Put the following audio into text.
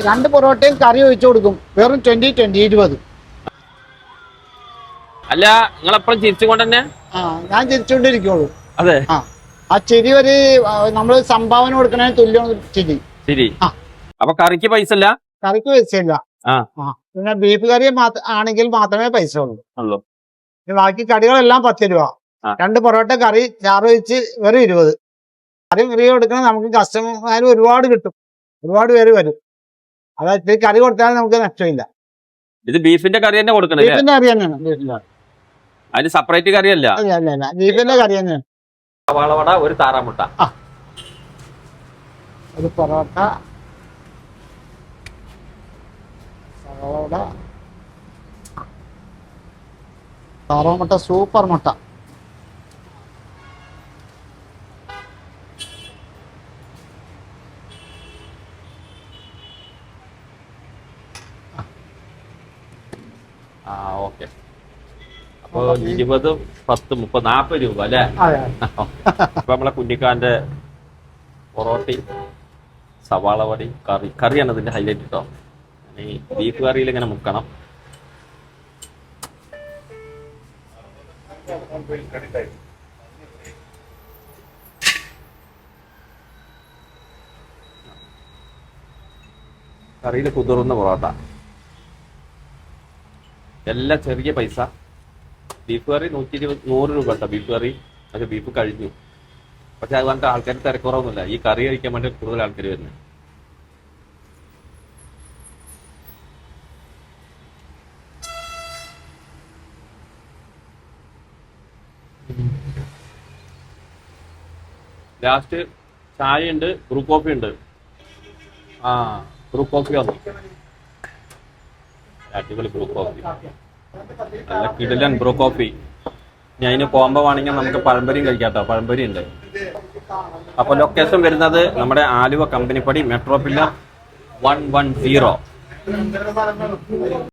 2 പൊറോട്ടയും കറി ഒഴിച്ചു കൊടുക്കും. വെറും 20 അല്ല നിങ്ങളെപ്പോഴും ചിരിച്ചുകൊണ്ട് തന്നെ? ഞാൻ ചിരിച്ചുകൊണ്ടിരിക്കുള്ളൂ. അതെ. ആ ചിരി ഒരു നമ്മൾ സംഭാവന കൊടുക്കണേ തുല്യം ചിരി. ശരി. അപ്പൊ കറിക്ക് പൈസ ഇല്ല? കറിക്ക് പൈസ ഇല്ല. പിന്നെ ബീഫ് കറി ആണെങ്കിൽ മാത്രമേ പൈസ ഉള്ളൂ. ബാക്കി കടികളെല്ലാം 10 രൂപ. 2 പൊറോട്ട കറി ചാറ് വെച്ച് വെറും 20. കറി കൊടുക്കണ നമുക്ക് കസ്റ്റമർ ഒരുപാട് കിട്ടും. ഒരുപാട് പേര് വരും. അതായത് കറി കൊടുത്താൽ നമുക്ക് നഷ്ടമില്ല. ഇത് ബീഫിന്റെ കറി തന്നെ കൊടുക്കണം? ബീഫിന്റെ കറി തന്നെയാണ്. അതിന് സെപ്പറേറ്റ് കറി അല്ല? ബീഫിന്റെ കറി തന്നെയാണ്. സവാള വട, ഒരു താറാമുട്ട, ഒരു പൊറോട്ട, സവാള വട, താറാമുട്ട, സൂപ്പർ മുട്ട. ഓക്കെ. അപ്പൊ 20, 10, 30, 40 രൂപ അല്ലേ? അപ്പൊ നമ്മളെ കുഞ്ഞിക്കാന്റെ പൊറോട്ടയും സവാള വടയും കറിയാണ് ഇതിന്റെ ഹൈലൈറ്റ് കേട്ടോ. ഈ ബീഫ് കറിയിൽ ഇങ്ങനെ മുക്കണം. കറിയിൽ കുതിർന്ന പൊറോട്ട. എല്ലാം ചെറിയ പൈസ. ബീഫ് കറി 100 രൂപ കേട്ടോ ബീഫ് കറി. പക്ഷെ ബീഫ് കഴിഞ്ഞു. പക്ഷെ അത് പറഞ്ഞിട്ട് ആൾക്കാർ തിരക്കുറവൊന്നുമില്ല. ഈ കറി കഴിക്കാൻ വേണ്ടി കൂടുതൽ ആൾക്കാർ വരുന്നത്. ലാസ്റ്റ് ചായ ഉണ്ട്, ബ്രൂ കോഫി ഉണ്ട്. ബ്രൂ കോഫി വന്നു. അടിപൊളി ബ്രൂ കോഫി, നല്ല കിടിലൻ ബ്രൂ കോഫി. ഇനി അതിന് കോംബോ ആണെങ്കിൽ നമുക്ക് പഴംപൊരിയും കഴിക്കാട്ടോ. പഴംപൊരി ഉണ്ട്. അപ്പൊ ലൊക്കേഷൻ വരുന്നത് നമ്മുടെ ആലുവ കമ്പനിപ്പടി, മെട്രോ പില്ലർ 110.